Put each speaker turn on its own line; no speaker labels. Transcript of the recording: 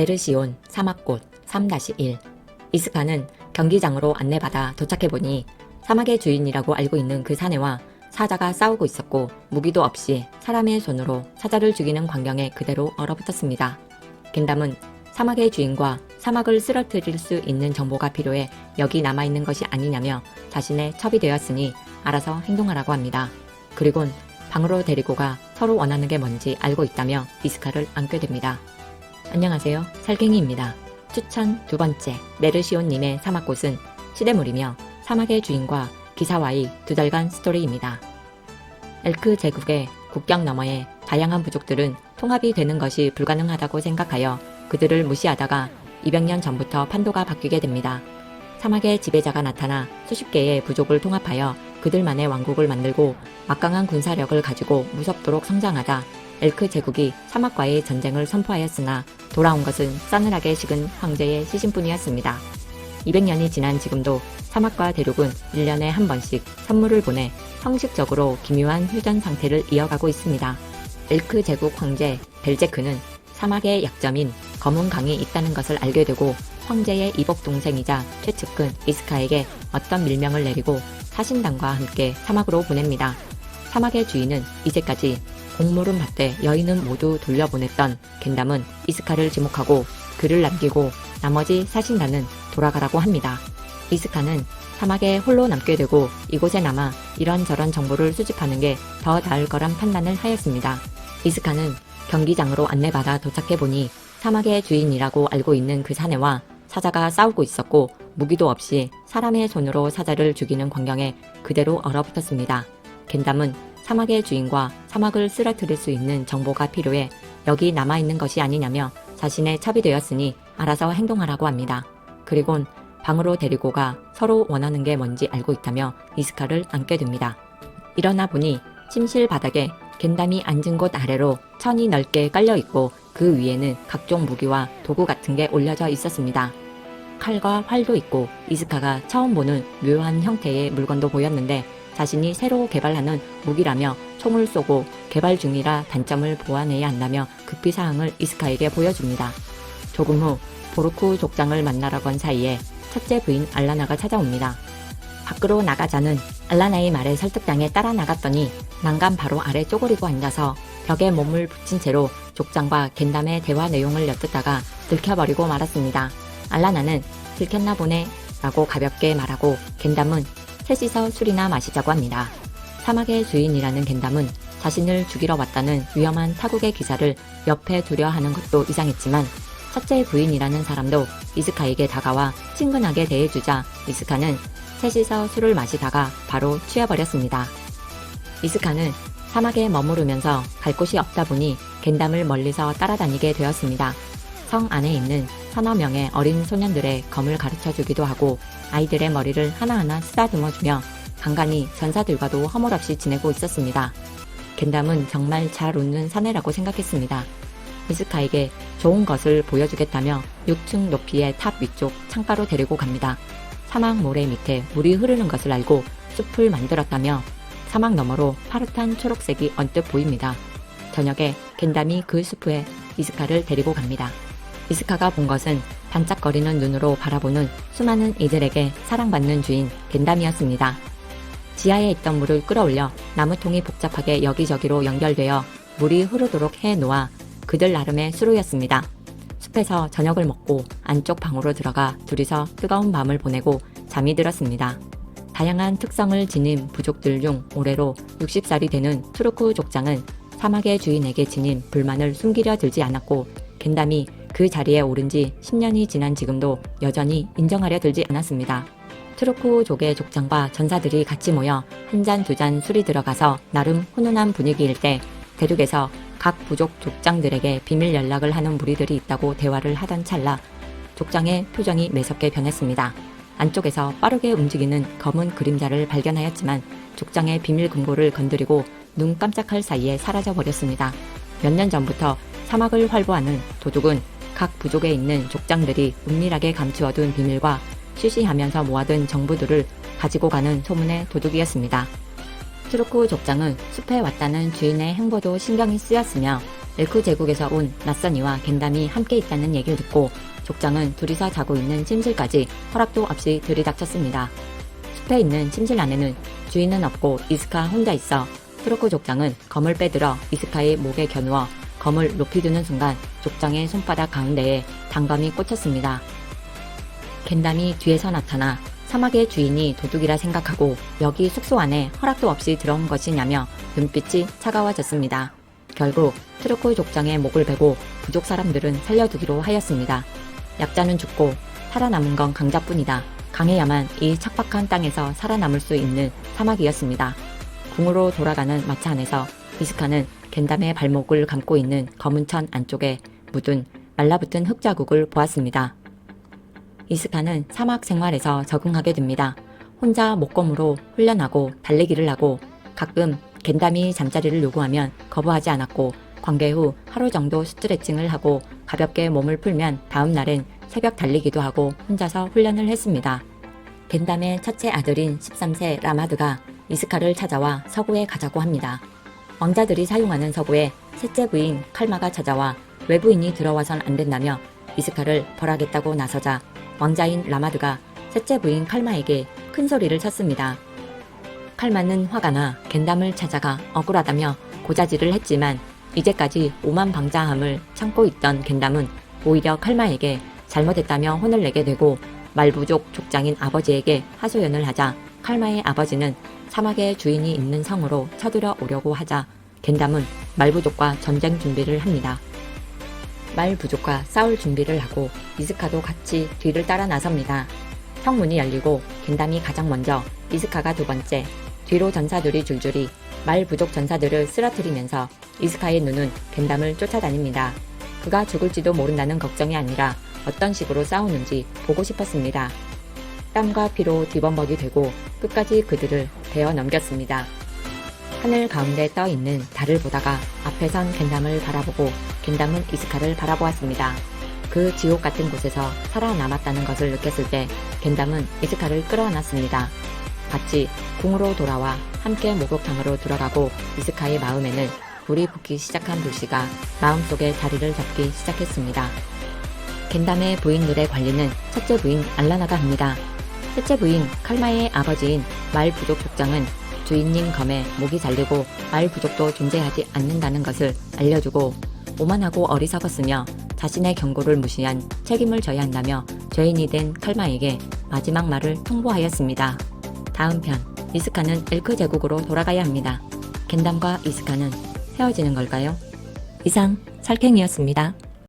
메르시온 사막꽃 3-1. 이스카는 경기장으로 안내받아 도착해보니 사막의 주인이라고 알고 있는 그 사내와 사자가 싸우고 있었고 무기도 없이 사람의 손으로 사자를 죽이는 광경에 그대로 얼어붙었습니다. 겐담은 사막의 주인과 사막을 쓰러뜨릴 수 있는 정보가 필요해 여기 남아있는 것이 아니냐며 자신의 첩이 되었으니 알아서 행동하라고 합니다. 그리곤 방으로 데리고 가 서로 원하는 게 뭔지 알고 있다며 이스카를 안게 됩니다. 안녕하세요, 살갱이입니다. 추천 2번째, 메르시온님의 사막꽃은 시대물이며 사막의 주인과 기사와의 2달간 스토리입니다. 엘크 제국의 국경 너머의 다양한 부족들은 통합이 되는 것이 불가능하다고 생각하여 그들을 무시하다가 200년 전부터 판도가 바뀌게 됩니다. 사막의 지배자가 나타나 수십 개의 부족을 통합하여 그들만의 왕국을 만들고 막강한 군사력을 가지고 무섭도록 성장하자 엘크 제국이 사막과의 전쟁을 선포하였으나 돌아온 것은 싸늘하게 식은 황제의 시신뿐이었습니다. 200년이 지난 지금도 사막과 대륙은 1년에 한 번씩 선물을 보내 형식적으로 기묘한 휴전 상태를 이어가고 있습니다. 엘크 제국 황제 벨제크는 사막의 약점인 검은 강이 있다는 것을 알게 되고 황제의 이복 동생이자 최측근 이스카에게 어떤 밀명을 내리고 사신단과 함께 사막으로 보냅니다. 사막의 주인은 이제까지 공물은 밭에 여인은 모두 돌려보냈던 겐담은 이스카를 지목하고 글을 남기고 나머지 사신단은 돌아가라고 합니다. 이스카는 사막에 홀로 남게 되고 이곳에 남아 이런저런 정보를 수집하는 게 더 나을 거란 판단을 하였습니다. 이스카는 경기장으로 안내받아 도착해보니 사막의 주인이라고 알고 있는 그 사내와 사자가 싸우고 있었고 무기도 없이 사람의 손으로 사자를 죽이는 광경에 그대로 얼어붙었습니다. 겐담은 사막의 주인과 사막을 쓰러뜨릴 수 있는 정보가 필요해 여기 남아있는 것이 아니냐며 자신의 첩이 되었으니 알아서 행동하라고 합니다. 그리곤 방으로 데리고 가 서로 원하는 게 뭔지 알고 있다며 이스카를 안게 됩니다. 일어나 보니 침실 바닥에 겐담이 앉은 곳 아래로 천이 넓게 깔려있고 그 위에는 각종 무기와 도구 같은 게 올려져 있었습니다. 칼과 활도 있고 이스카가 처음 보는 묘한 형태의 물건도 보였는데 자신이 새로 개발하는 무기라며 총을 쏘고 개발 중이라 단점을 보완해야 한다며 급히 사항을 이스카에게 보여줍니다. 조금 후 보르쿠 족장을 만나러 간 사이에 첫째 부인 알라나가 찾아옵니다. 밖으로 나가자는 알라나의 말에 설득당해 따라 나갔더니 난간 바로 아래 쪼그리고 앉아서 벽에 몸을 붙인 채로 족장과 겐담의 대화 내용을 엿듣다가 들켜버리고 말았습니다. 알라나는 들켰나 보네 라고 가볍게 말하고 겐담은 셋이서 술이나 마시자고 합니다. 사막의 주인이라는 겐담은 자신을 죽이러 왔다는 위험한 타국의 기사를 옆에 두려 하는 것도 이상했지만 첫째 부인이라는 사람도 이스카에게 다가와 친근하게 대해주자 이스카는 셋이서 술을 마시다가 바로 취해버렸습니다. 이스카는 사막에 머무르면서 갈 곳이 없다 보니 겐담을 멀리서 따라다니게 되었습니다. 성 안에 있는 서너 명의 어린 소년들의 검을 가르쳐주기도 하고 아이들의 머리를 하나하나 쓰다듬어주며 간간히 전사들과도 허물없이 지내고 있었습니다. 겐담은 정말 잘 웃는 사내라고 생각했습니다. 이스카에게 좋은 것을 보여주겠다며 6층 높이의 탑 위쪽 창가로 데리고 갑니다. 사막 모래 밑에 물이 흐르는 것을 알고 숲을 만들었다며 사막 너머로 파릇한 초록색이 언뜻 보입니다. 저녁에 겐담이 그 숲에 이스카를 데리고 갑니다. 이스카가 본 것은 반짝거리는 눈으로 바라보는 수많은 이들에게 사랑받는 주인 겐담이었습니다. 지하에 있던 물을 끌어올려 나무통이 복잡하게 여기저기로 연결되어 물이 흐르도록 해놓아 그들 나름의 수로였습니다. 숲에서 저녁을 먹고 안쪽 방으로 들어가 둘이서 뜨거운 밤을 보내고 잠이 들었습니다. 다양한 특성을 지닌 부족들 중 올해로 60살이 되는 투르쿠 족장은 사막의 주인에게 지닌 불만을 숨기려 들지 않았고 겐담이 그 자리에 오른 지 10년이 지난 지금도 여전히 인정하려 들지 않았습니다. 투르쿠족의 족장과 전사들이 같이 모여 한 잔 두 잔 술이 들어가서 나름 훈훈한 분위기일 때 대륙에서 각 부족 족장들에게 비밀 연락을 하는 무리들이 있다고 대화를 하던 찰나 족장의 표정이 매섭게 변했습니다. 안쪽에서 빠르게 움직이는 검은 그림자를 발견하였지만 족장의 비밀 금고를 건드리고 눈 깜짝할 사이에 사라져버렸습니다. 몇 년 전부터 사막을 활보하는 도둑은 각 부족에 있는 족장들이 은밀하게 감추어둔 비밀과 쉬쉬하면서 모아둔 정보들을 가지고 가는 소문의 도둑이었습니다. 투르쿠 족장은 숲에 왔다는 주인의 행보도 신경이 쓰였으며 엘크 제국에서 온 낯선이와 겐담이 함께 있다는 얘기를 듣고 족장은 둘이서 자고 있는 침실까지 허락도 없이 들이닥쳤습니다. 숲에 있는 침실 안에는 주인은 없고 이스카 혼자 있어 트루크 족장은 검을 빼들어 이스카의 목에 겨누어 검을 높이 드는 순간 족장의 손바닥 가운데에 단검이 꽂혔습니다. 겐담이 뒤에서 나타나 사막의 주인이 도둑이라 생각하고 여기 숙소 안에 허락도 없이 들어온 것이냐며 눈빛이 차가워졌습니다. 결국 트루크 족장의 목을 베고 부족 사람들은 살려두기로 하였습니다. 약자는 죽고 살아남은 건 강자뿐이다. 강해야만 이 척박한 땅에서 살아남을 수 있는 사막이었습니다. 궁으로 돌아가는 마차 안에서 이스카는 겐담의 발목을 감고 있는 검은 천 안쪽에 묻은 말라붙은 흙자국을 보았습니다. 이스카는 사막 생활에서 적응하게 됩니다. 혼자 목검으로 훈련하고 달리기를 하고 가끔 겐담이 잠자리를 요구하면 거부하지 않았고 관계 후 하루 정도 스트레칭을 하고 가볍게 몸을 풀면 다음 날엔 새벽 달리기도 하고 혼자서 훈련을 했습니다. 겐담의 첫째 아들인 13세 라마드가 이스카를 찾아와 서구에 가자고 합니다. 왕자들이 사용하는 서구에 셋째 부인 칼마가 찾아와 외부인이 들어와선 안 된다며 이스카를 벌하겠다고 나서자 왕자인 라마드가 셋째 부인 칼마에게 큰 소리를 쳤습니다. 칼마는 화가 나 겐담을 찾아가 억울하다며 고자질을 했지만 이제까지 오만방자함을 참고 있던 겐담은 오히려 칼마에게 잘못했다며 혼을 내게 되고 말부족 족장인 아버지에게 하소연을 하자 칼마의 아버지는 사막의 주인이 있는 성으로 쳐들어 오려고 하자 겐담은 말부족과 전쟁 준비를 합니다. 말부족과 싸울 준비를 하고 이스카도 같이 뒤를 따라 나섭니다. 성문이 열리고 겐담이 가장 먼저, 이스카가 두 번째, 뒤로 전사들이 줄줄이 말부족 전사들을 쓰러뜨리면서 이스카의 눈은 겐담을 쫓아다닙니다. 그가 죽을지도 모른다는 걱정이 아니라 어떤 식으로 싸우는지 보고 싶었습니다. 땀과 피로 뒤범벅이 되고 끝까지 그들을 베어 넘겼습니다. 하늘 가운데 떠 있는 달을 보다가 앞에 선 겐담을 바라보고 겐담은 이스카를 바라보았습니다. 그 지옥 같은 곳에서 살아남았다는 것을 느꼈을 때 겐담은 이스카를 끌어안았습니다. 같이 궁으로 돌아와 함께 목욕탕으로 들어가고 이스카의 마음에는 불이 붙기 시작한 불씨가 마음속에 자리를 잡기 시작했습니다. 겐담의 부인들의 관리는 첫째 부인 알라나가 합니다. 셋째 부인 칼마의 아버지인 말부족 족장은 주인님 검에 목이 잘리고 말부족도 존재하지 않는다는 것을 알려주고 오만하고 어리석었으며 자신의 경고를 무시한 책임을 져야 한다며 죄인이 된 칼마에게 마지막 말을 통보하였습니다. 다음 편, 이스카는 엘크 제국으로 돌아가야 합니다. 겐담과 이스카는 헤어지는 걸까요? 이상, 살쾡이었습니다.